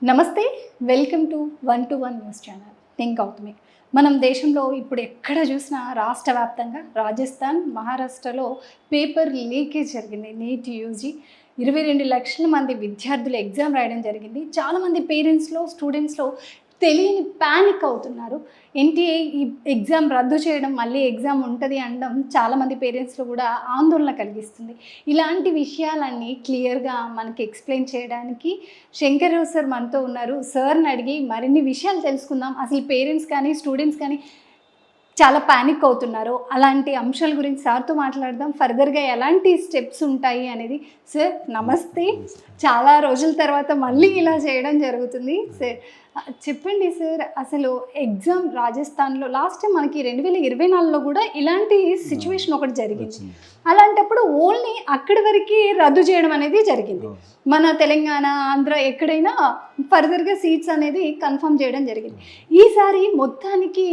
నమస్తే, welcome to 1 news channel. నేను గౌతమి. మనం దేశంలో ఇప్పుడు ఎక్కడ చూసినా రాష్ట్ర వ్యాప్తంగా రాజస్థాన్, మహారాష్ట్రలో పేపర్ లీకేజ్ జరిగింది. నీట్ యూజీ 22 లక్షల మంది విద్యార్థులు ఎగ్జామ్ రాయడం జరిగింది. చాలామంది పేరెంట్స్లో, స్టూడెంట్స్లో తెలియని ప్యానిక్ అవుతున్నారు. ఎన్టీఏ ఈ ఎగ్జామ్ రద్దు చేయడం, మళ్ళీ ఎగ్జామ్ ఉంటుంది అనడం చాలామంది పేరెంట్స్లో కూడా ఆందోళన కలిగిస్తుంది. ఇలాంటి విషయాలన్నీ క్లియర్గా మనకి ఎక్స్ప్లెయిన్ చేయడానికి శంకర్రావు సార్ మనతో ఉన్నారు. సార్ని అడిగి మరిన్ని విషయాలు తెలుసుకుందాం. అసలు పేరెంట్స్ కానీ, స్టూడెంట్స్ కానీ చాలా ప్యానిక్ అవుతున్నారు. అలాంటి అంశాల గురించి సార్తో మాట్లాడదాం. ఫర్దర్గా ఎలాంటి స్టెప్స్ ఉంటాయి అనేది. సార్ నమస్తే. చాలా రోజుల తర్వాత మళ్ళీ ఇలా చేయడం జరుగుతుంది. సార్ చెప్పండి సార్, అసలు ఎగ్జామ్ రాజస్థాన్లో లాస్ట్ టైం మనకి 2024లో కూడా ఇలాంటి సిచ్యువేషన్ ఒకటి జరిగింది. అలాంటప్పుడు ఓన్లీ అక్కడి వరకు రద్దు చేయడం అనేది జరిగింది. మన తెలంగాణ, ఆంధ్ర ఎక్కడైనా ఫర్దర్గా సీట్స్ అనేది కన్ఫర్మ్ చేయడం జరిగింది. ఈసారి మొత్తానికి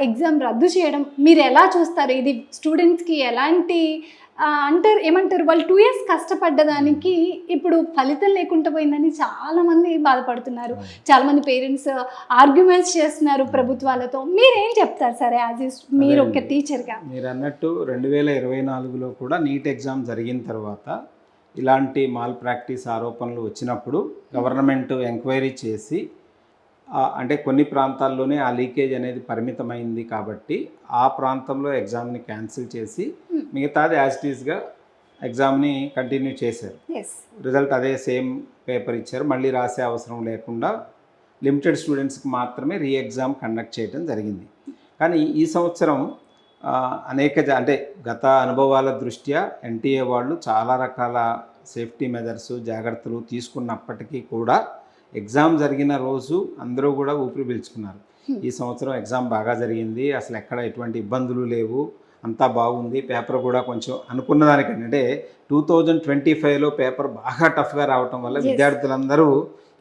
ఎగ్జామ్ రద్దు చేయడం మీరు ఎలా చూస్తారు? ఇది స్టూడెంట్స్కి ఎలాంటి అంటారు, ఏమంటారు, వాళ్ళు 2 years కష్టపడ్డదానికి ఇప్పుడు ఫలితం లేకుండా పోయిందని చాలామంది బాధపడుతున్నారు. చాలామంది పేరెంట్స్ ఆర్గ్యుమెంట్స్ చేస్తున్నారు ప్రభుత్వాలతో. మీరేం చెప్తారు సార్ యాజ్ మీరు ఒక టీచర్గా? మీరు అన్నట్టు 2024లో కూడా నీట్ ఎగ్జామ్ జరిగిన తర్వాత ఇలాంటి మాల్ ప్రాక్టీస్ ఆరోపణలు వచ్చినప్పుడు గవర్నమెంట్ ఎంక్వైరీ చేసి అంటే కొన్ని ప్రాంతాల్లోనే ఆ లీకేజ్ అనేది పరిమితమైంది కాబట్టి ఆ ప్రాంతంలో ఎగ్జామ్ని క్యాన్సిల్ చేసి మిగతాది యాజ్ ఇట్ ఈస్గా ఎగ్జామ్ని కంటిన్యూ చేశారు. రిజల్ట్ అదే సేమ్ పేపర్ ఇచ్చారు. మళ్ళీ రాసే అవసరం లేకుండా లిమిటెడ్ స్టూడెంట్స్కి మాత్రమే రీ ఎగ్జామ్ కండక్ట్ చేయడం జరిగింది. కానీ ఈ సంవత్సరం అంటే గత అనుభవాల దృష్ట్యా ఎన్టీఏ వాళ్ళు చాలా రకాల సేఫ్టీ మెజర్స్, జాగ్రత్తలు తీసుకున్నప్పటికీ కూడా ఎగ్జామ్ జరిగిన రోజు అందరూ కూడా ఊపిరి పీల్చుకున్నారు. ఈ సంవత్సరం ఎగ్జామ్ బాగా జరిగింది, అసలు ఎక్కడ ఎటువంటి ఇబ్బందులు లేవు, అంతా బాగుంది. పేపర్ కూడా కొంచెం అనుకున్న దానికంటే అంటే 2025లో పేపర్ బాగా టఫ్గా రావటం వల్ల విద్యార్థులందరూ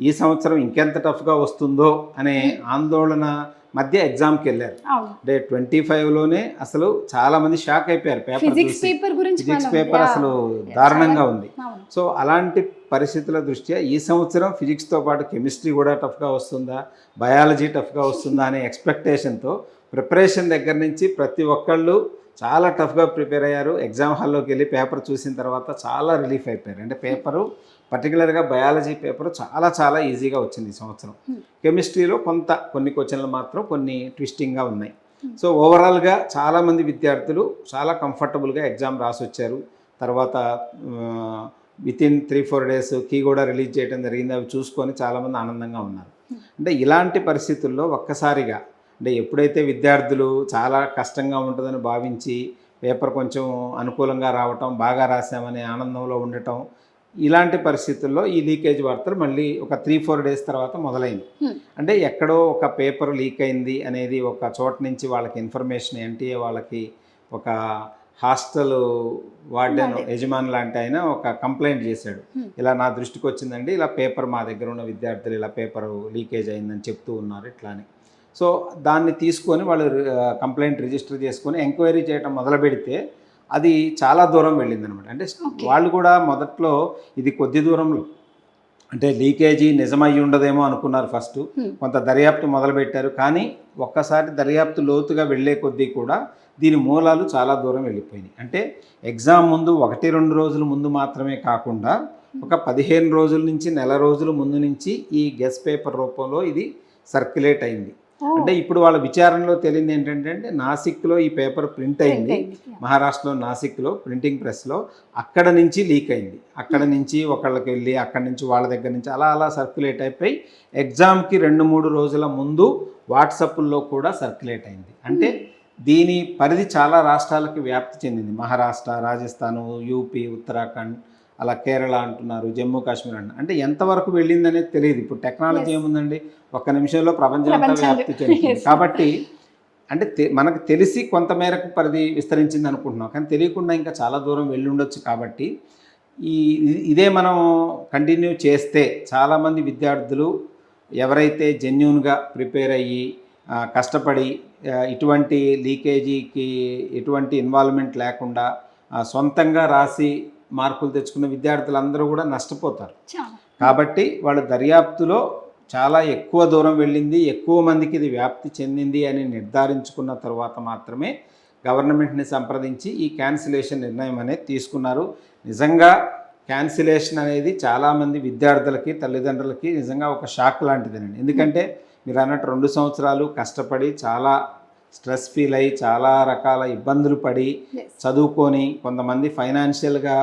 ఈ సంవత్సరం ఇంకెంత టఫ్గా వస్తుందో అనే ఆందోళన మధ్య ఎగ్జామ్కి వెళ్ళారు. అంటే 25లోనే అసలు చాలామంది షాక్ అయిపోయారు. ఫిజిక్స్ పేపర్ అసలు దారుణంగా ఉంది. సో అలాంటి పరిస్థితుల దృష్ట్యా ఈ సంవత్సరం ఫిజిక్స్తో పాటు కెమిస్ట్రీ కూడా టఫ్గా వస్తుందా, బయాలజీ టఫ్గా వస్తుందా అనే ఎక్స్పెక్టేషన్తో ప్రిపరేషన్ దగ్గర నుంచి ప్రతి ఒక్కళ్ళు చాలా టఫ్గా ప్రిపేర్ అయ్యారు. ఎగ్జామ్ హాల్లోకి వెళ్ళి పేపర్ చూసిన తర్వాత చాలా రిలీఫ్ అయిపోయారు. అంటే పేపరు పర్టికులర్గా బయాలజీ పేపర్ చాలా ఈజీగా వచ్చింది ఈ సంవత్సరం. కెమిస్ట్రీలో కొన్ని క్వశ్చన్లు మాత్రం కొన్ని ట్విస్టింగ్గా ఉన్నాయి. సో ఓవరాల్గా చాలామంది విద్యార్థులు చాలా కంఫర్టబుల్గా ఎగ్జామ్ రాసి వచ్చారు. తర్వాత వితిన్ 3-4 days కీ కూడా రిలీజ్ చేయడం జరిగింది. అవి చూసుకొని చాలామంది ఆనందంగా ఉన్నారు. అంటే ఇలాంటి పరిస్థితుల్లో ఒక్కసారిగా అంటే ఎప్పుడైతే విద్యార్థులు చాలా కష్టంగా ఉంటుందని భావించి పేపర్ కొంచెం అనుకూలంగా రావటం, బాగా రాసామనే ఆనందంలో ఉండటం, ఇలాంటి పరిస్థితుల్లో ఈ లీకేజ్ వార్తలు మళ్ళీ ఒక 3-4 days తర్వాత మొదలైంది. అంటే ఎక్కడో ఒక పేపర్ లీక్ అయింది అనేది ఒక చోట నుంచి వాళ్ళకి ఇన్ఫర్మేషన్ ఎన్టీఏ వాళ్ళకి ఒక హాస్టల్ వార్డెన్ యజమాని లాంటి ఆయన ఒక కంప్లైంట్ చేశాడు. ఇలా నా దృష్టికి వచ్చిందండి, ఇలా పేపర్ మా దగ్గర ఉన్న విద్యార్థులు ఇలా పేపర్ లీకేజ్ అయిందని చెప్తూ ఉన్నారు ఇట్లా అని. సో దాన్ని తీసుకొని వాళ్ళు కంప్లైంట్ రిజిస్టర్ చేసుకొని ఎంక్వైరీ చేయడం మొదలు పెడితే అది చాలా దూరం వెళ్ళిందనమాట. అంటే వాళ్ళు కూడా మొదట్లో ఇది కొద్ది దూరంలో అంటే లీకేజీ నిజమై ఉండదేమో అనుకున్నారు. ఫస్ట్ కొంత దర్యాప్తు మొదలుపెట్టారు. కానీ ఒక్కసారి దర్యాప్తు లోతుగా వెళ్ళే కొద్దీ కూడా దీని మూలాలు చాలా దూరం వెళ్ళిపోయినాయి. అంటే ఎగ్జామ్ ముందు 1-2 రోజుల ముందు మాత్రమే కాకుండా ఒక 15 రోజుల నుంచి నెల రోజుల ముందు నుంచి ఈ గెస్ పేపర్ రూపంలో ఇది సర్క్యులేట్ అయింది. అంటే ఇప్పుడు వాళ్ళ విచారణలో తెలియదు ఏంటంటే నాసిక్లో ఈ పేపర్ ప్రింట్ అయింది, మహారాష్ట్రలో నాసిక్లో ప్రింటింగ్ ప్రెస్లో, అక్కడ నుంచి లీక్ అయింది. అక్కడ నుంచి ఒకళ్ళకి వెళ్ళి అక్కడి నుంచి వాళ్ళ దగ్గర నుంచి అలా సర్క్యులేట్ అయిపోయి ఎగ్జామ్కి 2-3 రోజుల ముందు వాట్సాప్లో కూడా సర్క్యులేట్ అయింది. అంటే దీని పరిధి చాలా రాష్ట్రాలకు వ్యాప్తి చెందింది. మహారాష్ట్ర, రాజస్థాన్, యూపీ, ఉత్తరాఖండ్, అలా కేరళ అంటున్నారు, జమ్మూ కాశ్మీర్ అంటున్నారు. అంటే ఎంతవరకు వెళ్ళిందనేది తెలియదు. ఇప్పుడు టెక్నాలజీ ఏముందండి, ఒక్క నిమిషంలో ప్రపంచం అంతా వ్యాప్తి చెందుతుంది. కాబట్టి అంటే మనకు తెలిసి కొంతమేరకు పరిధి విస్తరించింది అనుకుంటున్నాం, కానీ తెలియకుండా ఇంకా చాలా దూరం వెళ్ళి ఉండొచ్చు. కాబట్టి ఇదే మనం కంటిన్యూ చేస్తే చాలామంది విద్యార్థులు ఎవరైతే జెన్యూన్గా ప్రిపేర్ అయ్యి కష్టపడి ఇటువంటి లీకేజీకి ఎటువంటి ఇన్వాల్వ్మెంట్ లేకుండా సొంతంగా రాసి మార్కులు తెచ్చుకున్న విద్యార్థులందరూ కూడా నష్టపోతారు. కాబట్టి వాళ్ళ దర్యాప్తులో చాలా ఎక్కువ దూరం వెళ్ళింది, ఎక్కువ మందికి ఇది వ్యాప్తి చెందింది అని నిర్ధారించుకున్న తర్వాత మాత్రమే గవర్నమెంట్ని సంప్రదించి ఈ క్యాన్సిలేషన్ నిర్ణయం అనేది తీసుకున్నారు. నిజంగా క్యాన్సిలేషన్ అనేది చాలామంది విద్యార్థులకి, తల్లిదండ్రులకి నిజంగా ఒక షాక్ లాంటిదేనండి. ఎందుకంటే మీరు అన్నట్టు 2 సంవత్సరాలు కష్టపడి చాలా స్ట్రెస్ ఫీల్ అయ్యి చాలా రకాల ఇబ్బందులు పడి చదువుకొని, కొంతమంది ఫైనాన్షియల్గా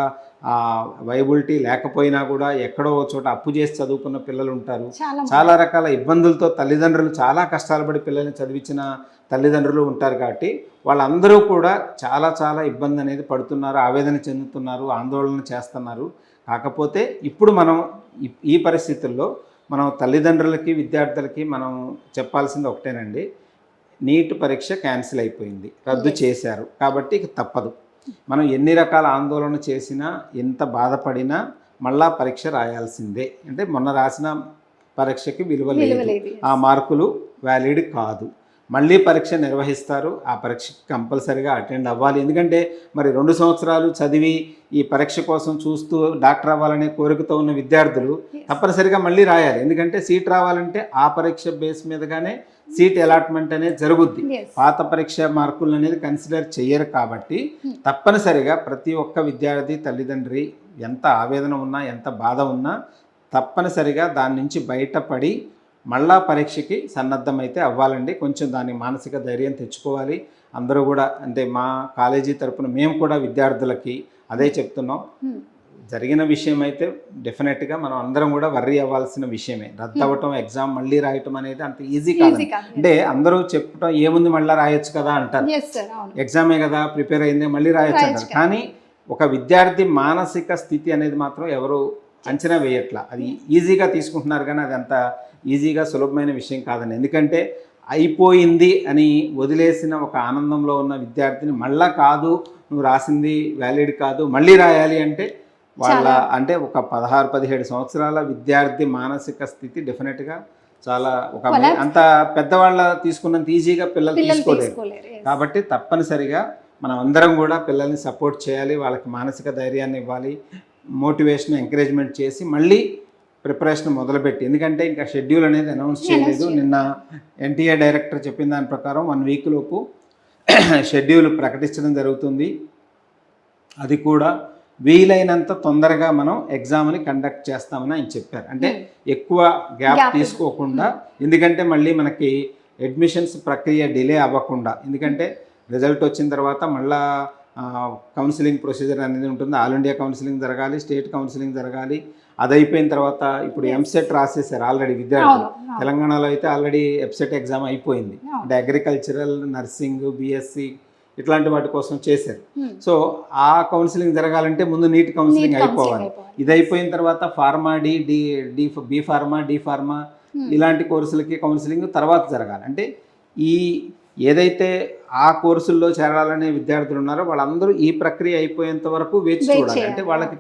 వైబిలిటీ లేకపోయినా కూడా ఎక్కడో ఒక చోట అప్పు చేసి చదువుకున్న పిల్లలు ఉంటారు. చాలా రకాల ఇబ్బందులతో తల్లిదండ్రులు చాలా కష్టాలు పడి పిల్లల్ని చదివించిన తల్లిదండ్రులు ఉంటారు. కాబట్టి వాళ్ళందరూ కూడా చాలా ఇబ్బంది అనేది పడుతున్నారు, ఆవేదన చెందుతున్నారు, ఆందోళన చేస్తున్నారు. కాకపోతే ఇప్పుడు మనం ఈ పరిస్థితుల్లో మనం తల్లిదండ్రులకి, విద్యార్థులకి మనం చెప్పాల్సింది ఒకటేనండి, నీట్ పరీక్ష క్యాన్సిల్ అయిపోయింది, రద్దు చేశారు. కాబట్టి ఇక తప్పదు. మనం ఎన్ని రకాల ఆందోళన చేసినా, ఎంత బాధపడినా మళ్ళా పరీక్ష రాయాల్సిందే. అంటే మొన్న రాసిన పరీక్షకి విలువ లేదు, ఆ మార్కులు వ్యాలిడ్ కాదు. మళ్ళీ పరీక్ష నిర్వహిస్తారు, ఆ పరీక్షకి కంపల్సరీగా అటెండ్ అవ్వాలి. ఎందుకంటే మరి 2 సంవత్సరాలు చదివి ఈ పరీక్ష కోసం చూస్తూ డాక్టర్ అవ్వాలనే కోరికతో ఉన్న విద్యార్థులు తప్పనిసరిగా మళ్ళీ రాయాలి. ఎందుకంటే సీట్ రావాలంటే ఆ పరీక్ష బేస్ మీదగానే సీట్ అలాట్మెంట్ అనేది జరుగుద్ది. పాత పరీక్ష మార్కులు అనేది కన్సిడర్ చేయరు. కాబట్టి తప్పనిసరిగా ప్రతి ఒక్క విద్యార్థి తల్లిదండ్రి ఎంత ఆవేదన ఉన్నా, ఎంత బాధ ఉన్నా తప్పనిసరిగా దాని నుంచి బయటపడి మళ్ళా పరీక్షకి సన్నద్ధమైతే అవ్వాలండి. కొంచెం దాని మానసిక ధైర్యం తెచ్చుకోవాలి అందరూ కూడా. అంటే మా కాలేజీ తరపున మేము కూడా విద్యార్థులకి అదే చెప్తున్నాం. జరిగిన విషయం అయితే డెఫినెట్గా మనం అందరం కూడా వర్రీ అవ్వాల్సిన విషయమే. రద్దు అవ్వటం, ఎగ్జామ్ మళ్ళీ రాయటం అనేది అంత ఈజీ కాదు. అంటే అందరూ చెప్పటం ఏముంది మళ్ళీ రాయొచ్చు కదా అంటారు, ఎగ్జామే కదా ప్రిపేర్ అయిందే మళ్ళీ రాయొచ్చు అంటారు. కానీ ఒక విద్యార్థి మానసిక స్థితి అనేది మాత్రం ఎవరు అంచనా వేయట్లా. అది ఈజీగా తీసుకుంటున్నారు కానీ అది అంత ఈజీగా సులభమైన విషయం కాదండి. ఎందుకంటే అయిపోయింది అని వదిలేసిన ఒక ఆనందంలో ఉన్న విద్యార్థిని మళ్ళా కాదు నువ్వు రాసింది వ్యాలిడ్ కాదు మళ్ళీ రాయాలి అంటే వాళ్ళ అంటే ఒక 16-17 సంవత్సరాల విద్యార్థి మానసిక స్థితి డెఫినెట్గా చాలా ఒక అంత పెద్దవాళ్ళ తీసుకున్నంత ఈజీగా పిల్లలు తీసుకోలేరు. కాబట్టి తప్పనిసరిగా మనం అందరం కూడా పిల్లల్ని సపోర్ట్ చేయాలి, వాళ్ళకి మానసిక ధైర్యాన్ని ఇవ్వాలి, మోటివేషన్ ఎంకరేజ్మెంట్ చేసి మళ్ళీ ప్రిపరేషన్ మొదలుపెట్టి. ఎందుకంటే ఇంకా షెడ్యూల్ అనేది అనౌన్స్ చేయలేదు. నిన్న ఎన్టీఏ డైరెక్టర్ చెప్పిన దాని ప్రకారం 1 వీక్ లోపు షెడ్యూల్ ప్రకటించడం జరుగుతుంది. అది కూడా వీలైనంత తొందరగా మనం ఎగ్జామ్ని కండక్ట్ చేస్తామని ఆయన చెప్పారు. అంటే ఎక్కువ గ్యాప్ తీసుకోకుండా, ఎందుకంటే మళ్ళీ మనకి అడ్మిషన్స్ ప్రక్రియ డిలే అవ్వకుండా. ఎందుకంటే రిజల్ట్ వచ్చిన తర్వాత మళ్ళా కౌన్సిలింగ్ ప్రొసీజర్ అనేది ఉంటుంది. ఆల్ ఇండియా కౌన్సిలింగ్ జరగాలి, స్టేట్ కౌన్సిలింగ్ జరగాలి. అది అయిపోయిన తర్వాత ఇప్పుడు ఎంసెట్ రాసేసారు ఆల్రెడీ విద్యార్థులు. తెలంగాణలో అయితే ఆల్రెడీ ఎంసెట్ ఎగ్జామ్ అయిపోయింది. అంటే అగ్రికల్చరల్, నర్సింగ్, బిఎస్సి ఇట్లాంటి వాటి కోసం చేశారు. సో ఆ కౌన్సిలింగ్ జరగాలంటే ముందు నీట్ కౌన్సిలింగ్ అయిపోవాలి. ఇది అయిపోయిన తర్వాత pharma B pharma, D pharma ఇలాంటి కోర్సులకి కౌన్సిలింగ్ తర్వాత జరగాలి. అంటే ఈ ఏదైతే ఆ కోర్సుల్లో చేరాలనే విద్యార్థులు ఉన్నారో వాళ్ళందరూ ఈ ప్రక్రియ అయిపోయేంత వరకు వేచి చూడాలి. అంటే వాళ్ళకి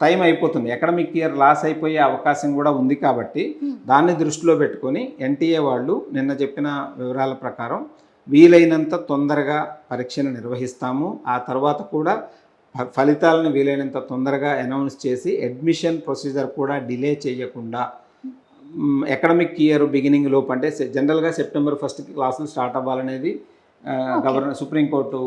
టైం అయిపోతుంది, అకాడమిక్ ఇయర్ లాస్ అయిపోయే అవకాశం కూడా ఉంది. కాబట్టి దాన్ని దృష్టిలో పెట్టుకొని ఎన్టీఏ వాళ్ళు నిన్న చెప్పిన వివరాల ప్రకారం వీలైనంత తొందరగా పరీక్షను నిర్వహిస్తాము. ఆ తర్వాత కూడా ఫలితాలను వీలైనంత తొందరగా అనౌన్స్ చేసి అడ్మిషన్ ప్రొసీజర్ కూడా డిలే చేయకుండా అకాడమిక్ ఇయర్ బిగినింగ్ లోపు, అంటే జనరల్గా సెప్టెంబర్ 1కి క్లాసులు స్టార్ట్ అవ్వాలనేది సుప్రీంకోర్టు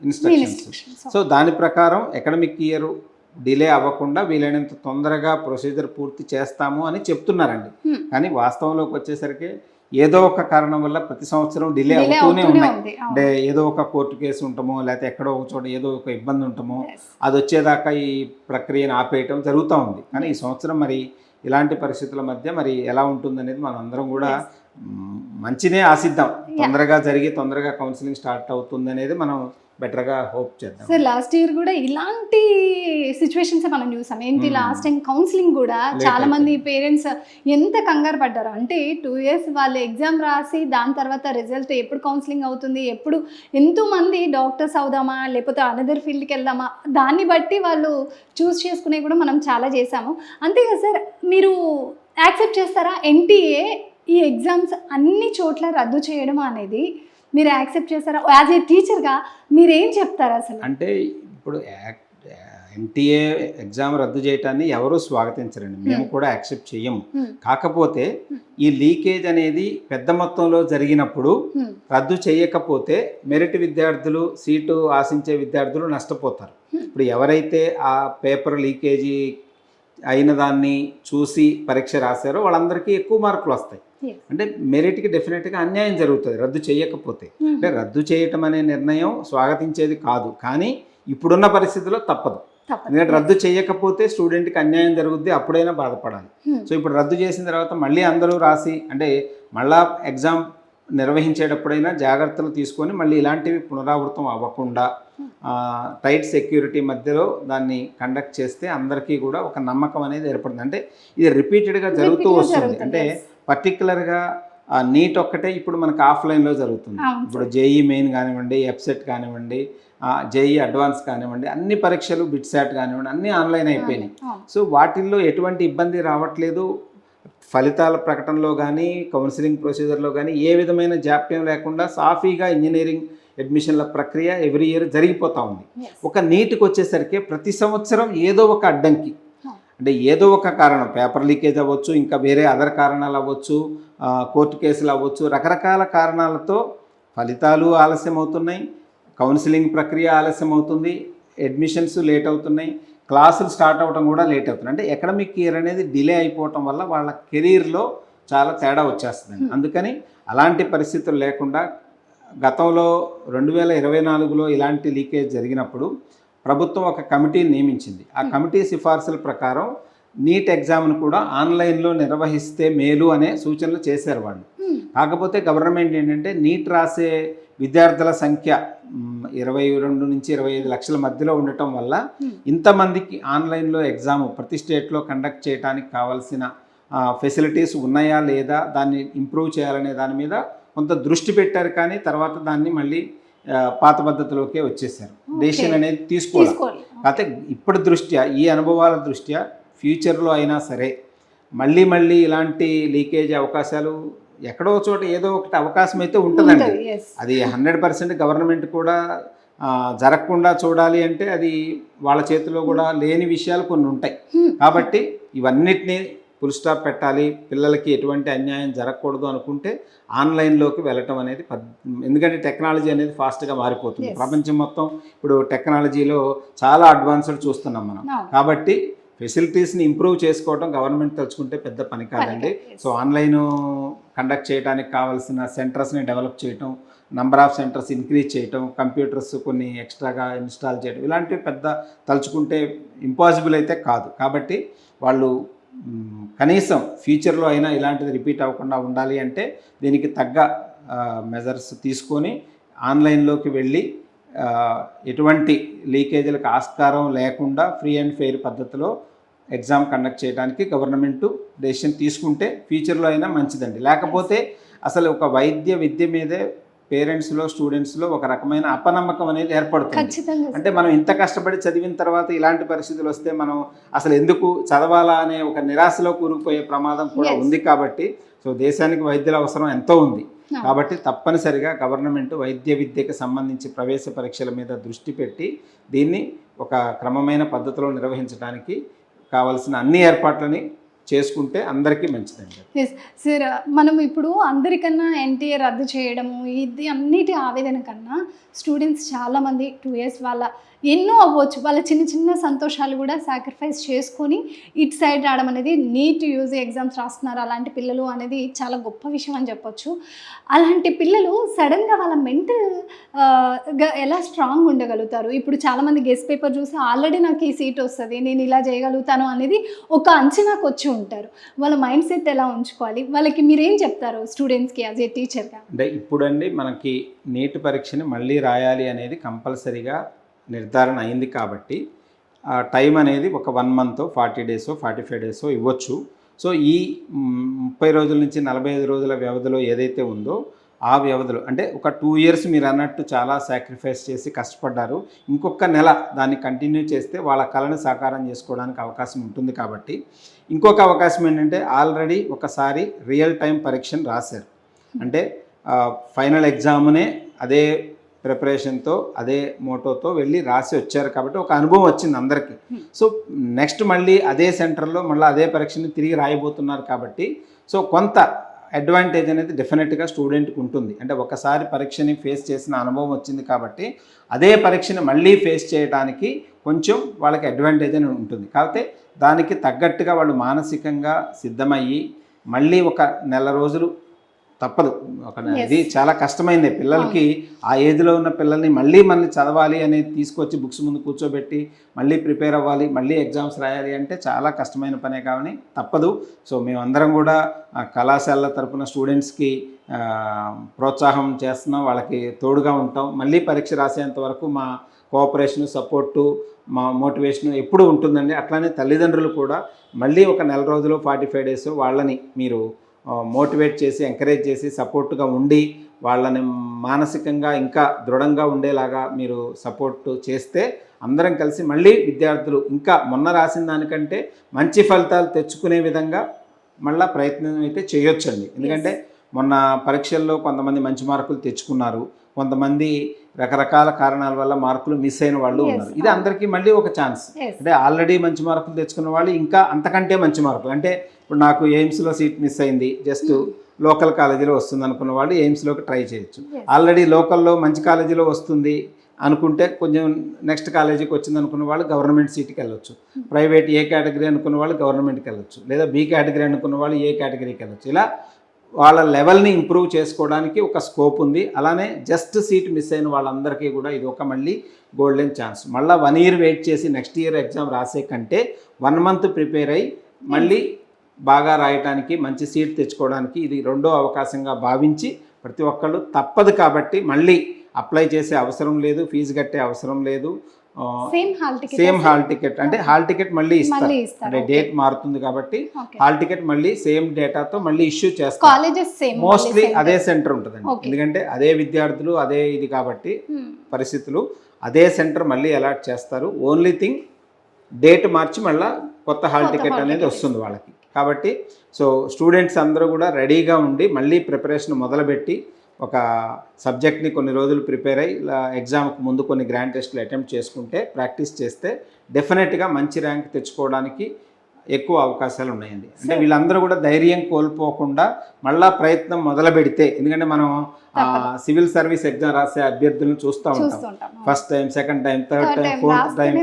ఇన్స్ట్రక్షన్స్. సో దాని ప్రకారం అకాడమిక్ ఇయర్ డిలే అవ్వకుండా వీలైనంత తొందరగా ప్రొసీజర్ పూర్తి చేస్తాము అని చెప్తున్నారండి. కానీ వాస్తవంలోకి వచ్చేసరికి ఏదో ఒక కారణం వల్ల ప్రతి సంవత్సరం డిలే అవుతూనే ఉన్నాయి. అంటే ఏదో ఒక కోర్టు కేసు ఉంటామో, లేకపోతే ఎక్కడో ఒక చోట ఏదో ఒక ఇబ్బంది ఉంటామో, అది వచ్చేదాకా ఈ ప్రక్రియను ఆపేయటం జరుగుతూ ఉంది. కానీ ఈ సంవత్సరం మరి ఇలాంటి పరిస్థితుల మధ్య మరి ఎలా ఉంటుందనేది మనం అందరం కూడా మంచినే ఆశిద్దాం. తొందరగా జరిగి తొందరగా కౌన్సిలింగ్ స్టార్ట్ అవుతుంది అనేది మనం బెటర్గా హోప్ చేద్దాం. సార్ లాస్ట్ ఇయర్ కూడా ఇలాంటి సిచ్యువేషన్స్ మనం చూసాం. ఏంటి లాస్ట్ టైం కౌన్సిలింగ్ కూడా చాలా మంది పేరెంట్స్ ఎంత కంగారు పడ్డారు అంటే 2 years వాళ్ళు ఎగ్జామ్ రాసి దాని తర్వాత రిజల్ట్ ఎప్పుడు కౌన్సిలింగ్ అవుతుంది, ఎప్పుడు ఎంతోమంది డాక్టర్స్ అవుదామా లేకపోతే అనదర్ ఫీల్డ్కి వెళ్దామా దాన్ని బట్టి వాళ్ళు చూస్ చేసుకునే కూడా మనం చాలా చేసాము. అంతేగా సార్, మీరు యాక్సెప్ట్ చేస్తారా ఎన్టీఏ ఈ ఎగ్జామ్స్ అన్ని చోట్ల రద్దు చేయడం అనేది? మీరు యాక్సెప్ట్ చేస్తారా? యాజ్ ఏ టీచర్గా మీరేం చెప్తారు అసలు? అంటే ఇప్పుడు ఎన్టీఏ ఎగ్జామ్ రద్దు చేయటాన్ని ఎవరూ స్వాగతించరండి, మేము కూడా యాక్సెప్ట్ చెయ్యము. కాకపోతే ఈ లీకేజ్ అనేది పెద్ద మొత్తంలో జరిగినప్పుడు రద్దు చేయకపోతే మెరిట్ విద్యార్థులు, సీటు ఆశించే విద్యార్థులు నష్టపోతారు. ఇప్పుడు ఎవరైతే ఆ పేపర్ లీకేజీ అయిన దాన్ని చూసి పరీక్ష రాశారో వాళ్ళందరికీ ఎక్కువ మార్కులు వస్తాయి. అంటే మెరిట్కి డెఫినెట్గా అన్యాయం జరుగుతుంది రద్దు చేయకపోతే. అంటే రద్దు చేయటం అనే నిర్ణయం స్వాగతించేది కాదు, కానీ ఇప్పుడున్న పరిస్థితుల్లో తప్పదు. ఎందుకంటే రద్దు చేయకపోతే స్టూడెంట్కి అన్యాయం జరుగుద్ది, అప్పుడైనా బాధపడాలి. సో ఇప్పుడు రద్దు చేసిన తర్వాత మళ్ళీ అందరూ రాసి, అంటే మళ్ళా ఎగ్జామ్ నిర్వహించేటప్పుడైనా జాగ్రత్తలు తీసుకొని మళ్ళీ ఇలాంటివి పునరావృతం అవ్వకుండా టైట్ సెక్యూరిటీ మధ్యలో దాన్ని కండక్ట్ చేస్తే అందరికీ కూడా ఒక నమ్మకం అనేది ఏర్పడుతుంది. అంటే ఇది రిపీటెడ్గా జరుగుతూ వస్తుంది. అంటే పర్టికులర్గా నీట్ ఒక్కటే ఇప్పుడు మనకు ఆఫ్లైన్లో జరుగుతుంది. ఇప్పుడు జేఈ మెయిన్ కానివ్వండి, ఎఫ్సెట్ కానివ్వండి, జేఈ అడ్వాన్స్ కానివ్వండి, అన్ని పరీక్షలు బిట్సాట్ కానివ్వండి అన్నీ ఆన్లైన్ అయిపోయినాయి. సో వాటిల్లో ఎటువంటి ఇబ్బంది రావట్లేదు. ఫలితాల ప్రకటనలో కానీ, కౌన్సిలింగ్ ప్రొసీజర్లో కానీ ఏ విధమైన జాప్యం లేకుండా సాఫీగా ఇంజనీరింగ్ అడ్మిషన్ల ప్రక్రియ ఎవ్రీ ఇయర్ జరిగిపోతూ ఉంది. ఒక నీట్కి వచ్చేసరికి ప్రతి సంవత్సరం ఏదో ఒక అడ్డంకి, అంటే ఏదో ఒక కారణం, పేపర్ లీకేజ్ అవ్వచ్చు, ఇంకా వేరే అదర్ కారణాలు అవ్వచ్చు, కోర్టు కేసులు అవ్వచ్చు, రకరకాల కారణాలతో ఫలితాలు ఆలస్యం అవుతున్నాయి, కౌన్సిలింగ్ ప్రక్రియ ఆలస్యం అవుతుంది, అడ్మిషన్స్ లేట్ అవుతున్నాయి, క్లాసులు స్టార్ట్ అవ్వడం కూడా లేట్ అవుతుంది. అంటే అకాడమిక్ ఇయర్ అనేది డిలే అయిపోవటం వల్ల వాళ్ళ కెరీర్లో చాలా తేడా వచ్చేస్తుంది. అందుకని అలాంటి పరిస్థితులు లేకుండా గతంలో 2024లో ఇలాంటి లీకేజ్ జరిగినప్పుడు ప్రభుత్వం ఒక కమిటీని నియమించింది. ఆ కమిటీ సిఫార్సుల ప్రకారం నీట్ ఎగ్జామ్ను కూడా ఆన్లైన్లో నిర్వహిస్తే మేలు అనే సూచనలు చేశారు వాళ్ళు. కాకపోతే గవర్నమెంట్ ఏంటంటే నీట్ రాసే విద్యార్థుల సంఖ్య 22 నుంచి 25 లక్షల మధ్యలో ఉండటం వల్ల ఇంతమందికి ఆన్లైన్లో ఎగ్జామ్ ప్రతి స్టేట్లో కండక్ట్ చేయడానికి కావాల్సిన ఫెసిలిటీస్ ఉన్నాయా లేదా, దాన్ని ఇంప్రూవ్ చేయాలనే దాని మీద కొంత దృష్టి పెట్టారు. కానీ తర్వాత దాన్ని మళ్ళీ పాత పద్ధతిలోకే వచ్చేసారు. డెసిషన్ అనేది తీసుకోవాలి. కాకపోతే ఇప్పటి దృష్ట్యా, ఈ అనుభవాల దృష్ట్యా ఫ్యూచర్లో అయినా సరే మళ్ళీ ఇలాంటి లీకేజ్ అవకాశాలు ఎక్కడో చోట ఏదో ఒకటి అవకాశం అయితే ఉంటుందండి. అది 100% గవర్నమెంట్ కూడా జరగకుండా చూడాలి అంటే అది వాళ్ళ చేతిలో కూడా లేని విషయాలు కొన్ని ఉంటాయి. కాబట్టి ఇవన్నిటినీ ఫుల్ స్టాప్ పెట్టాలి, పిల్లలకి ఎటువంటి అన్యాయం జరగకూడదు అనుకుంటే ఆన్లైన్లోకి వెళ్ళటం అనేది ఎందుకంటే టెక్నాలజీ అనేది ఫాస్ట్గా మారిపోతుంది. ప్రపంచం మొత్తం ఇప్పుడు టెక్నాలజీలో చాలా అడ్వాన్స్డ్ చూస్తున్నాం మనం. కాబట్టి ఫెసిలిటీస్ని ఇంప్రూవ్ చేసుకోవడం గవర్నమెంట్ తలుచుకుంటే పెద్ద పని కాదండి. సో ఆన్లైన్ కండక్ట్ చేయడానికి కావాల్సిన సెంటర్స్ని డెవలప్ చేయటం, నంబర్ ఆఫ్ సెంటర్స్ ఇంక్రీజ్ చేయటం, కంప్యూటర్స్ కొన్ని ఎక్స్ట్రాగా ఇన్స్టాల్ చేయడం, ఇలాంటివి పెద్ద తలుచుకుంటే ఇంపాసిబుల్ అయితే కాదు. కాబట్టి వాళ్ళు కనీసం ఫ్యూచర్లో అయినా ఇలాంటిది రిపీట్ అవ్వకుండా ఉండాలి అంటే దీనికి తగ్గ మెజర్స్ తీసుకొని ఆన్లైన్లోకి వెళ్ళి ఎటువంటి లీకేజీలకు ఆస్కారం లేకుండా ఫ్రీ అండ్ ఫెయిర్ పద్ధతిలో ఎగ్జామ్ కండక్ట్ చేయడానికి గవర్నమెంటు డెసిషన్ తీసుకుంటే ఫ్యూచర్లో అయినా మంచిదండి. లేకపోతే అసలు ఒక వైద్య విద్య మీదే పేరెంట్స్లో, స్టూడెంట్స్లో ఒక రకమైన అపనమ్మకం అనేది ఏర్పడుతుంది. అంటే మనం ఇంత కష్టపడి చదివిన తర్వాత ఇలాంటి పరిస్థితులు వస్తే మనం అసలు ఎందుకు చదవాలా అనే ఒక నిరాశలో కూరుకుపోయే ప్రమాదం కూడా ఉంది. కాబట్టి సో దేశానికి వైద్యుల అవసరం ఎంతో ఉంది. కాబట్టి తప్పనిసరిగా గవర్నమెంట్ వైద్య విద్యకు సంబంధించి ప్రవేశ పరీక్షల మీద దృష్టి పెట్టి దీన్ని ఒక క్రమమైన పద్ధతిలో నిర్వహించడానికి కావాల్సిన అన్ని ఏర్పాట్లని చేసుకుంటే అందరికీ మంచిదండి. ఎస్ సార్, మనం ఇప్పుడు అందరికన్నా ఎన్టీఏ రద్దు చేయడము ఇది అన్నిటి ఆవేదన కన్నా స్టూడెంట్స్ చాలామంది 2 years వాళ్ళ ఎన్నో అవ్వచ్చు, వాళ్ళ చిన్న చిన్న సంతోషాలు కూడా సాక్రిఫైస్ చేసుకొని ఇటు సైడ్ రావడం అనేది, నీట్ యూజీ ఎగ్జామ్స్ రాస్తున్నారు అలాంటి పిల్లలు అనేది చాలా గొప్ప విషయం అని చెప్పొచ్చు. అలాంటి పిల్లలు సడన్గా వాళ్ళ మెంటల్గా ఎలా స్ట్రాంగ్ ఉండగలుగుతారు? ఇప్పుడు చాలామంది గెస్ట్ పేపర్ చూసి ఆల్రెడీ నాకు ఈ సీట్ వస్తుంది, నేను ఇలా చేయగలుగుతాను అనేది ఒక అంచనాకు వచ్చి ఉంటారు. వాళ్ళ మైండ్ సెట్ ఎలా ఉంచుకోవాలి? వాళ్ళకి మీరేం చెప్తారు స్టూడెంట్స్కి యాజ్ ఏ టీచర్గా? అంటే ఇప్పుడండి మనకి నీట్ పరీక్షని మళ్ళీ రాయాలి అనేది కంపల్సరీగా నిర్ధారణ అయింది. కాబట్టి టైం అనేది ఒక 1 month 40 days 45 days ఇవ్వచ్చు. సో ఈ 30 రోజుల నుంచి 45 రోజుల వ్యవధిలో ఏదైతే ఉందో ఆ వ్యవధిలో అంటే ఒక 2 years మీరు అన్నట్టు చాలా సాక్రిఫైస్ చేసి కష్టపడ్డారు, ఇంకొక నెల దాన్ని కంటిన్యూ చేస్తే వాళ్ళ కళను సాకారం చేసుకోవడానికి అవకాశం ఉంటుంది. కాబట్టి ఇంకొక అవకాశం ఏంటంటే ఆల్రెడీ ఒకసారి రియల్ టైం పరీక్షను రాశారు అంటే ఫైనల్ ఎగ్జామ్నే అదే ప్రిపరేషన్తో అదే మోటోతో వెళ్ళి రాసి వచ్చారు కాబట్టి ఒక అనుభవం వచ్చింది అందరికీ. సో నెక్స్ట్ మళ్ళీ అదే సెంటర్లో మళ్ళీ అదే పరీక్షని తిరిగి రాయబోతున్నారు కాబట్టి సో కొంత అడ్వాంటేజ్ అనేది డెఫినెట్గా స్టూడెంట్కి ఉంటుంది. అంటే ఒకసారి పరీక్షని ఫేస్ చేసిన అనుభవం వచ్చింది కాబట్టి అదే పరీక్షని మళ్ళీ ఫేస్ చేయడానికి కొంచెం వాళ్ళకి అడ్వాంటేజ్ అని ఉంటుంది. కాకపోతే దానికి తగ్గట్టుగా వాళ్ళు మానసికంగా సిద్ధమయ్యి మళ్ళీ ఒక నెల రోజులు తప్పదు. ఇది చాలా కష్టమైంది పిల్లలకి. ఆ ఏజ్లో ఉన్న పిల్లల్ని మళ్ళీ చదవాలి అనేది తీసుకొచ్చి బుక్స్ ముందు కూర్చోబెట్టి మళ్ళీ ప్రిపేర్ అవ్వాలి, మళ్ళీ ఎగ్జామ్స్ రాయాలి అంటే చాలా కష్టమైన పనే కానీ తప్పదు. సో మేమందరం కూడా కళాశాలల తరపున స్టూడెంట్స్కి ప్రోత్సాహం చేస్తున్నాం, వాళ్ళకి తోడుగా ఉంటాం. మళ్ళీ పరీక్ష రాసేంత వరకు మా కోఆపరేషను, సపోర్టు, మా మోటివేషన్ ఎప్పుడూ ఉంటుందండి. అట్లానే తల్లిదండ్రులు కూడా మళ్ళీ ఒక నెల రోజులు 45 days వాళ్ళని మీరు మోటివేట్ చేసి ఎంకరేజ్ చేసి సపోర్ట్గా ఉండి వాళ్ళని మానసికంగా ఇంకా దృఢంగా ఉండేలాగా మీరు సపోర్ట్ చేస్తే అందరం కలిసి మళ్ళీ విద్యార్థులు ఇంకా మొన్న రాసిన దానికంటే మంచి ఫలితాలు తెచ్చుకునే విధంగా మళ్ళీ ప్రయత్నం అయితే చేయొచ్చండి. ఎందుకంటే మొన్న పరీక్షల్లో కొంతమంది మంచి మార్కులు తెచ్చుకున్నారు, కొంతమంది రకరకాల కారణాల వల్ల మార్కులు మిస్ అయిన వాళ్ళు ఉన్నారు. ఇది అందరికీ మళ్ళీ ఒక ఛాన్స్. అంటే ఆల్రెడీ మంచి మార్కులు తెచ్చుకున్న వాళ్ళు ఇంకా అంతకంటే మంచి మార్కులు, అంటే ఇప్పుడు నాకు ఎయిమ్స్లో సీట్ మిస్ అయింది, జస్ట్ లోకల్ కాలేజీలో వస్తుంది అనుకున్న వాళ్ళు ఎయిమ్స్లోకి ట్రై చేయొచ్చు. ఆల్రెడీ లోకల్లో మంచి కాలేజీలో వస్తుంది అనుకుంటే కొంచెం నెక్స్ట్ కాలేజీకి వచ్చింది అనుకున్న వాళ్ళు గవర్నమెంట్ సీట్కి వెళ్ళొచ్చు. ప్రైవేట్ ఏ కేటగిరీ అనుకున్న వాళ్ళు గవర్నమెంట్కి వెళ్ళొచ్చు, లేదా బి కేటగిరీ అనుకున్న వాళ్ళు ఏ కేటగిరీకి వెళ్ళొచ్చు. ఇలా వాళ్ళ లెవెల్ని ఇంప్రూవ్ చేసుకోవడానికి ఒక స్కోప్ ఉంది. అలానే జస్ట్ సీట్ మిస్ అయిన వాళ్ళందరికీ కూడా ఇది ఒక మళ్ళీ గోల్డెన్ ఛాన్స్. మళ్ళీ 1 year వెయిట్ చేసి నెక్స్ట్ ఇయర్ ఎగ్జామ్ రాసే కంటే 1 month ప్రిపేర్ అయ్యి మళ్ళీ బాగా రాయటానికి, మంచి సీట్ తెచ్చుకోవడానికి ఇది రెండో అవకాశంగా భావించి ప్రతి ఒక్కళ్ళు తప్పదు కాబట్టి మళ్ళీ అప్లై చేసే అవసరం లేదు, ఫీజు కట్టే అవసరం లేదు. సేమ్ హాల్ టికెట్ అంటే హాల్ టికెట్ మళ్ళీ ఇస్తారు, అంటే డేట్ మారుతుంది కాబట్టి హాల్ టికెట్ మళ్ళీ సేమ్ డేటాతో మళ్ళీ ఇష్యూ చేస్తారు. మోస్ట్లీ అదే సెంటర్ ఉంటుందండి, ఎందుకంటే అదే విద్యార్థులు అదే ఇది కాబట్టి పరిస్థితులు అదే సెంటర్ మళ్ళీ అలాట్ చేస్తారు. ఓన్లీ థింగ్ డేట్ మార్చి మళ్ళీ కొత్త హాల్ టికెట్ అనేది వస్తుంది వాళ్ళకి. కాబట్టి సో స్టూడెంట్స్ అందరూ కూడా రెడీగా ఉండి మళ్ళీ ప్రిపరేషన్ మొదలుపెట్టి ఒక సబ్జెక్ట్ని కొన్ని రోజులు ప్రిపేర్ అయ్యి ఎగ్జామ్కి ముందు కొన్ని గ్రాండ్ టెస్ట్లు అటెంప్ట్ చేసుకుంటే, ప్రాక్టీస్ చేస్తే డెఫినెట్గా మంచి ర్యాంక్ తెచ్చుకోవడానికి ఎక్కువ అవకాశాలు ఉన్నాయండి. అంటే వీళ్ళందరూ కూడా ధైర్యం కోల్పోకుండా మళ్ళా ప్రయత్నం మొదలు పెడితే, ఎందుకంటే మనం సివిల్ సర్వీస్ ఎగ్జామ్ రాసే అభ్యర్థులను చూస్తూ ఉంటాం. First time, second time, third time, fourth time,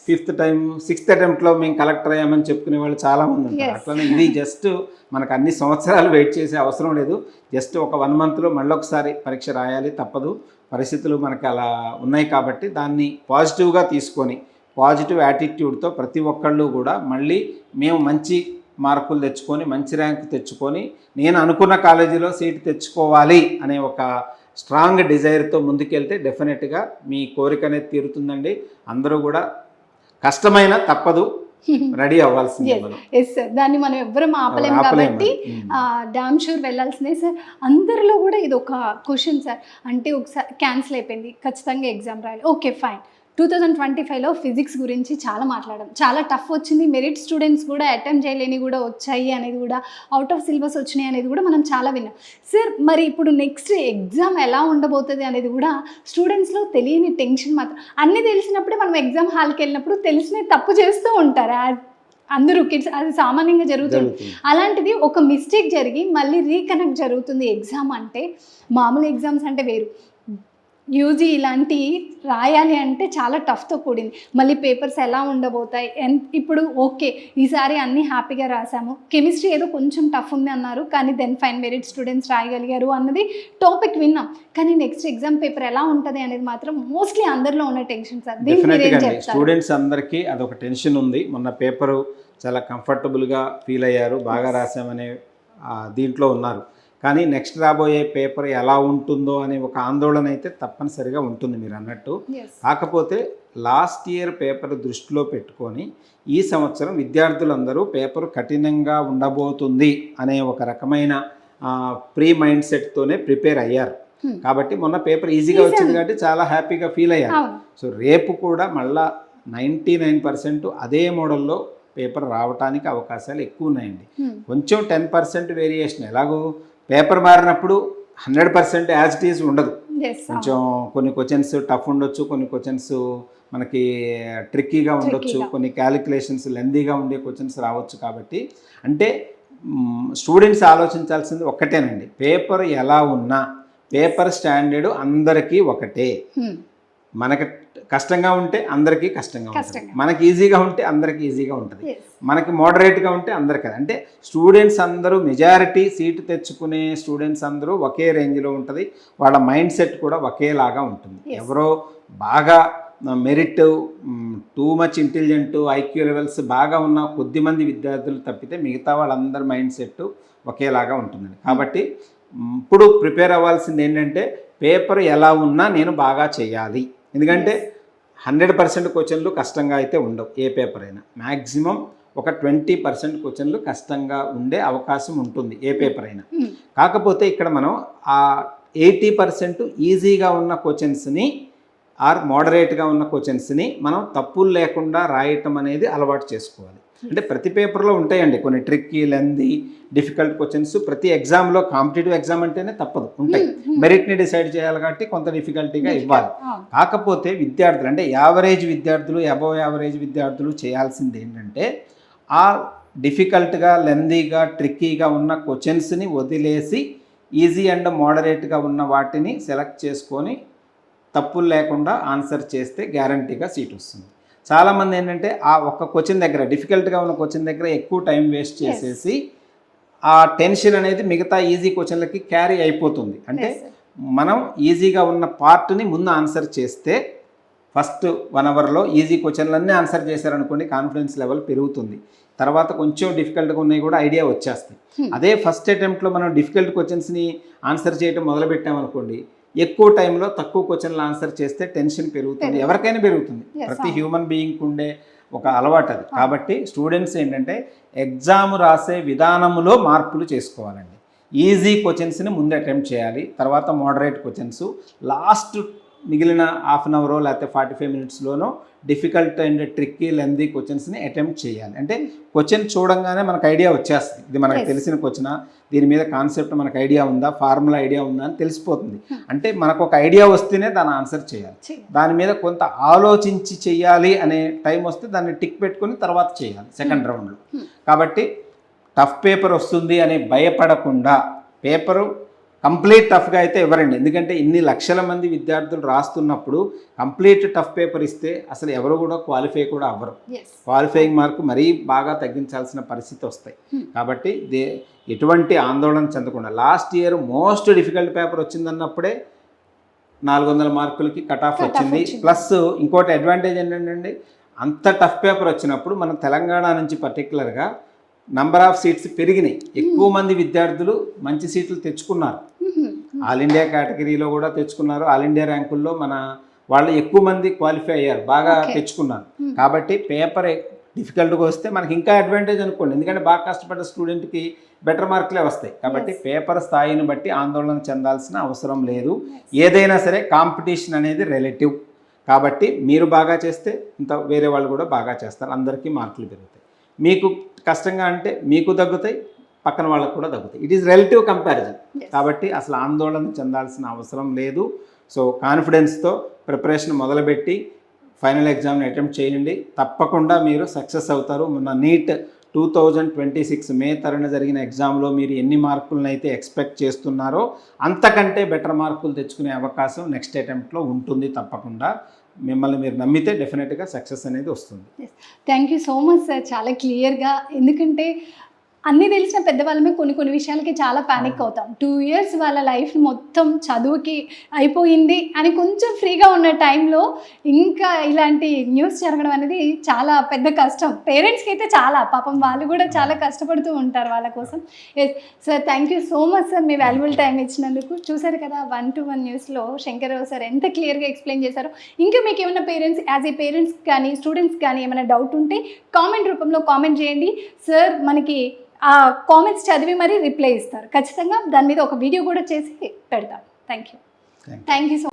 fifth time, 6th అటెంప్ట్లో మేము కలెక్టర్ అయ్యామని చెప్పుకునే వాళ్ళు చాలామంది ఉంటారు. అట్లనే ఇది జస్ట్ మనకు అన్ని సంవత్సరాలు వెయిట్ చేసే అవసరం లేదు. జస్ట్ ఒక 1 monthలో మళ్ళీ ఒకసారి పరీక్ష రాయాలి, తప్పదు. పరిస్థితులు మనకి అలా ఉన్నాయి కాబట్టి దాన్ని పాజిటివ్గా తీసుకొని పాజిటివ్ యాటిట్యూడ్తో ప్రతి ఒక్కళ్ళు కూడా మళ్ళీ మేము మంచి మార్కులు తెచ్చుకొని మంచి ర్యాంక్ తెచ్చుకొని నేను అనుకున్న కాలేజీలో సీట్ తెచ్చుకోవాలి అనే ఒక స్ట్రాంగ్ డిజైర్తో ముందుకెళ్తే డెఫినెట్గా మీ కోరిక అనేది తీరుతుందండి. అందరూ కూడా కష్టమైన తప్పదు, రెడీ అవ్వాల్సిందే. ఎస్ సార్, దాన్ని మనం ఎవ్వరం ఆపలేం కాబట్టి డామ్ షూర్ వెళ్ళాల్సిందే సార్. అందరిలో కూడా ఇది ఒక క్వశ్చన్ సార్, అంటే ఒకసారి క్యాన్సిల్ అయిపోయింది, ఖచ్చితంగా ఎగ్జామ్ రాయాలి, ఓకే ఫైన్. 2025లో ఫిజిక్స్ గురించి చాలా మాట్లాడాం, చాలా టఫ్ వచ్చింది, మెరిట్ స్టూడెంట్స్ కూడా అటెంప్ట్ చేయలేని కూడా వచ్చాయి అనేది కూడా, అవుట్ ఆఫ్ సిలబస్ వచ్చినాయి అనేది కూడా మనం చాలా విన్నాం సార్. మరి ఇప్పుడు నెక్స్ట్ ఎగ్జామ్ ఎలా ఉండబోతుంది అనేది కూడా స్టూడెంట్స్లో తెలియని టెన్షన్ మాత్రం. అన్నీ తెలిసినప్పుడే మనం ఎగ్జామ్ హాల్కి వెళ్ళినప్పుడు తెలిసిన తప్పు చేస్తూ ఉంటారు అందరూ కిడ్స్, అది సామాన్యంగా జరుగుతుంది. అలాంటిది ఒక మిస్టేక్ జరిగి మళ్ళీ రీకనెక్ట్ జరుగుతుంది ఎగ్జామ్ అంటే. మామూలు ఎగ్జామ్స్ అంటే వేరు, యూజీ ఇలాంటి రాయాలి అంటే చాలా టఫ్తో కూడింది. మళ్ళీ పేపర్స్ ఎలా ఉండబోతాయి, ఇప్పుడు ఓకే ఈసారి అన్నీ హ్యాపీగా రాసాము, కెమిస్ట్రీ ఏదో కొంచెం టఫ్ ఉంది అన్నారు కానీ దెన్ ఫైన్ మెరిట్ స్టూడెంట్స్ రాయగలిగారు అన్నది టాపిక్ విన్నాం. కానీ నెక్స్ట్ ఎగ్జామ్ పేపర్ ఎలా ఉంటుంది అనేది మాత్రం మోస్ట్లీ అందరిలో ఉన్న టెన్షన్ సార్. స్టూడెంట్స్ అందరికీ అదొక టెన్షన్ ఉంది. మొన్న పేపరు చాలా కంఫర్టబుల్గా ఫీల్ అయ్యారు, బాగా రాసామనే దీంట్లో ఉన్నారు. కానీ నెక్స్ట్ రాబోయే పేపర్ ఎలా ఉంటుందో అనే ఒక ఆందోళన అయితే తప్పనిసరిగా ఉంటుంది మీరు అన్నట్టు. కాకపోతే లాస్ట్ ఇయర్ పేపర్ దృష్టిలో పెట్టుకొని ఈ సంవత్సరం విద్యార్థులందరూ పేపర్ కఠినంగా ఉండబోతుంది అనే ఒక రకమైన ప్రీ మైండ్ సెట్తోనే ప్రిపేర్ అయ్యారు. కాబట్టి మొన్న పేపర్ ఈజీగా వచ్చింది కాబట్టి చాలా హ్యాపీగా ఫీల్ అయ్యారు. సో రేపు కూడా మళ్ళా 99% అదే మోడల్లో పేపర్ రావడానికి అవకాశాలు ఎక్కువ ఉన్నాయండి. కొంచెం 10% వేరియేషన్, ఎలాగో పేపర్ మారినప్పుడు 100% యాజ్ ఇట్ ఈజ్ ఉండదు. ఎస్ కొంచెం కొన్ని క్వశ్చన్స్ టఫ్ ఉండొచ్చు, కొన్ని క్వశ్చన్స్ మనకి ట్రిక్కీగా ఉండొచ్చు, Trickyగా. కొన్ని క్యాలిక్యులేషన్స్ లెందీగా ఉండే క్వశ్చన్స్ రావచ్చు. కాబట్టి అంటే స్టూడెంట్స్ ఆలోచించాల్సింది ఒక్కటేనండి, పేపర్ ఎలా ఉన్నా పేపర్ స్టాండర్డ్ అందరికీ ఒకటే. మనకి కష్టంగా ఉంటే అందరికీ కష్టంగా ఉంటుంది, కష్టంగా. మనకి ఈజీగా ఉంటే అందరికీ ఈజీగా ఉంటుంది, ఎస్ మనకి మోడరేట్గా ఉంటే అందరికీ. అంటే స్టూడెంట్స్ అందరూ మెజారిటీ సీటు తెచ్చుకునే స్టూడెంట్స్ అందరూ ఒకే రేంజ్లో ఉంటుంది, వాళ్ళ మైండ్ సెట్ కూడా ఒకేలాగా ఉంటుంది. Yes. ఎవరో బాగా merit, too much intelligent, IQ levels బాగా ఉన్న కొద్దిమంది విద్యార్థులు తప్పితే మిగతా వాళ్ళందరి మైండ్ సెట్ ఒకేలాగా ఉంటుందండి. కాబట్టి ఇప్పుడు ప్రిపేర్ అవ్వాల్సింది ఏంటంటే పేపర్ ఎలా ఉన్నా నేను బాగా చేయాలి. ఎందుకంటే 100% క్వశ్చన్లు కష్టంగా అయితే ఉండవు, ఏ పేపర్ అయినా మ్యాక్సిమం ఒక 20% క్వశ్చన్లు కష్టంగా ఉండే అవకాశం ఉంటుంది ఏ పేపర్ అయినా. కాకపోతే ఇక్కడ మనం ఆ 80% ఈజీగా ఉన్న క్వశ్చన్స్ని ఆర్ మోడరేట్గా ఉన్న క్వశ్చన్స్ని మనం తప్పులు లేకుండా రాయటం అనేది అలవాటు చేసుకోవాలి. అంటే ప్రతి పేపర్లో ఉంటాయండి కొన్ని ట్రిక్కీ, లెందీ, డిఫికల్ట్ క్వశ్చన్స్. ప్రతి ఎగ్జామ్లో, కాంపిటేటివ్ ఎగ్జామ్ అంటేనే తప్పదు, ఉంటాయి. మెరిట్ని డిసైడ్ చేయాలి కాబట్టి కొంత డిఫికల్టీగా ఇవ్వాలి. కాకపోతే విద్యార్థులు అంటే యావరేజ్ విద్యార్థులు, అబవ్ యావరేజ్ విద్యార్థులు చేయాల్సింది ఏంటంటే ఆ డిఫికల్ట్గా, లెందీగా, ట్రిక్కీగా ఉన్న క్వశ్చన్స్ని వదిలేసి ఈజీ అండ్ మోడరేట్గా ఉన్న వాటిని సెలెక్ట్ చేసుకొని తప్పులు లేకుండా ఆన్సర్ చేస్తే గ్యారంటీగా సీట్ వస్తుంది. చాలామంది ఏంటంటే ఆ ఒక్క క్వశ్చన్ దగ్గర, డిఫికల్ట్గా ఉన్న క్వశ్చన్ దగ్గర ఎక్కువ టైం వేస్ట్ చేసేసి ఆ టెన్షన్ అనేది మిగతా ఈజీ క్వశ్చన్లకి క్యారీ అయిపోతుంది. అంటే మనం ఈజీగా ఉన్న పార్ట్ని ముందు ఆన్సర్ చేస్తే ఫస్ట్ 1 అవర్లో ఈజీ క్వశ్చన్లన్నీ ఆన్సర్ చేశారనుకోండి, కాన్ఫిడెన్స్ లెవెల్ పెరుగుతుంది. తర్వాత కొంచెం డిఫికల్ట్గా ఉన్నాయి కూడా ఐడియా వచ్చేస్తాయి. అదే ఫస్ట్ అటెంప్ట్లో మనం డిఫికల్ట్ క్వశ్చన్స్ని ఆన్సర్ చేయడం మొదలుపెట్టామనుకోండి, ఎక్కువ టైంలో తక్కువ క్వశ్చన్లు ఆన్సర్ చేస్తే టెన్షన్ పెరుగుతుంది, ఎవరికైనా పెరుగుతుంది. ప్రతి హ్యూమన్ బీయింగ్కి ఉండే ఒక అలవాటు అది. కాబట్టి స్టూడెంట్స్ ఏంటంటే ఎగ్జామ్ రాసే విధానంలో మార్పులు చేసుకోవాలండి. ఈజీ క్వశ్చన్స్ని ముందు అటెంప్ట్ చేయాలి, తర్వాత మోడరేట్ క్వశ్చన్స్, లాస్ట్ మిగిలిన హాఫ్ అన్ అవరో లేకపోతే 45 మినిట్స్లోనో డిఫికల్ట్ అండ్ ట్రిక్కీ, లెందీ క్వశ్చన్స్ని అటెంప్ట్ చేయాలి. అంటే క్వశ్చన్ చూడంగానే మనకు ఐడియా వచ్చేస్తుంది, ఇది మనకు తెలిసిన క్వశ్చనా, దీని మీద కాన్సెప్ట్ మనకు ఐడియా ఉందా, ఫార్ములా ఐడియా ఉందా అని తెలిసిపోతుంది. అంటే మనకు ఒక ఐడియా వస్తేనే దాన్ని ఆన్సర్ చేయాలి. దాని మీద కొంత ఆలోచించి చేయాలి అనే టైం వస్తే దాన్ని టిక్ పెట్టుకొని తర్వాత చేయాలి సెకండ్ రౌండ్లో. కాబట్టి టఫ్ పేపర్ వస్తుంది అని భయపడకుండా, పేపరు కంప్లీట్ టఫ్గా అయితే ఇవ్వరండి. ఎందుకంటే ఇన్ని లక్షల మంది విద్యార్థులు రాస్తున్నప్పుడు కంప్లీట్ టఫ్ పేపర్ ఇస్తే అసలు ఎవరు కూడా క్వాలిఫై కూడా అవ్వరు. క్వాలిఫైయింగ్ మార్కు మరీ బాగా తగ్గించాల్సిన పరిస్థితి వస్తాయి. కాబట్టి ఎటువంటి ఆందోళన చెందకుండా, last year most difficult paper వచ్చిందన్నప్పుడే 400 మార్కులకి కట్ ఆఫ్ వచ్చింది. ప్లస్ ఇంకోటి అడ్వాంటేజ్ ఏంటంటే అంత టఫ్ పేపర్ వచ్చినప్పుడు మన తెలంగాణ నుంచి పర్టికులర్గా నంబర్ ఆఫ్ సీట్స్ పెరిగినాయి, ఎక్కువ మంది విద్యార్థులు మంచి సీట్లు తెచ్చుకున్నారు. ఆల్ ఇండియా కేటగిరీలో కూడా తెచ్చుకున్నారు, ఆల్ ఇండియా ర్యాంకుల్లో మన వాళ్ళు ఎక్కువ మంది క్వాలిఫై అయ్యారు, బాగా తెచ్చుకున్నారు. కాబట్టి పేపర్ డిఫికల్ట్గా వస్తే మనకి ఇంకా అడ్వాంటేజ్ అనుకోండి, ఎందుకంటే బాగా కష్టపడ్డ స్టూడెంట్కి బెటర్ మార్కులే వస్తాయి. కాబట్టి పేపర్ స్థాయిని బట్టి ఆందోళన చెందాల్సిన అవసరం లేదు. ఏదైనా సరే కాంపిటీషన్ అనేది రిలేటివ్. కాబట్టి మీరు బాగా చేస్తే ఇంత వేరే వాళ్ళు కూడా బాగా చేస్తారు, అందరికీ మార్కులు పెరుగుతాయి. మీకు కష్టంగా అంటే మీకు తగ్గుతాయి, పక్కన వాళ్ళకు కూడా తగ్గుతాయి. It is relative comparison. కాబట్టి అసలు ఆందోళన చెందాల్సిన అవసరం లేదు. సో కాన్ఫిడెన్స్తో ప్రిపరేషన్ మొదలుపెట్టి ఫైనల్ ఎగ్జామ్ని అటెంప్ట్ చేయండి, తప్పకుండా మీరు సక్సెస్ అవుతారు. మొన్న నీట్ 2026 మే 3 జరిగిన ఎగ్జామ్లో మీరు ఎన్ని మార్కులను అయితే ఎక్స్పెక్ట్ చేస్తున్నారో అంతకంటే బెటర్ మార్కులు తెచ్చుకునే అవకాశం నెక్స్ట్ అటెంప్ట్లో ఉంటుంది. తప్పకుండా మిమ్మల్ని మీరు నమ్మితే డెఫినెట్గా సక్సెస్ అనేది వస్తుంది. Thank you so much sir, చాలా క్లియర్గా. ఎందుకంటే అన్నీ తెలిసిన పెద్దవాళ్ళమే కొన్ని విషయాలకి చాలా ప్యానిక్ అవుతాం. 2 ఇయర్స్ వాళ్ళ లైఫ్ మొత్తం చదువుకి అయిపోయింది అని కొంచెం ఫ్రీగా ఉన్న టైంలో ఇంకా ఇలాంటి న్యూస్ జరగడం అనేది చాలా పెద్ద కష్టం. పేరెంట్స్కి అయితే చాలా పాపం, వాళ్ళు కూడా చాలా కష్టపడుతూ ఉంటారు వాళ్ళ కోసం. Yes sir, thank you so much sir, మీ వాల్యుబుల్ టైం ఇచ్చినందుకు. చూసారు కదా 1-to-1 న్యూస్లో శంకర్రావు సార్ ఎంత క్లియర్గా ఎక్స్ప్లెయిన్ చేశారో. ఇంకా మీకు ఏమైనా పేరెంట్స్, యాజ్ ఏ పేరెంట్స్ కానీ స్టూడెంట్స్ కానీ ఏమైనా డౌట్ ఉంటే కామెంట్ రూపంలో కామెంట్ చేయండి. సార్ మనకి ఆ కామెంట్స్ చదివి మరీ రిప్లై ఇస్తారు. ఖచ్చితంగా దాని మీద ఒక వీడియో కూడా చేసి పెడతాం. Thank you so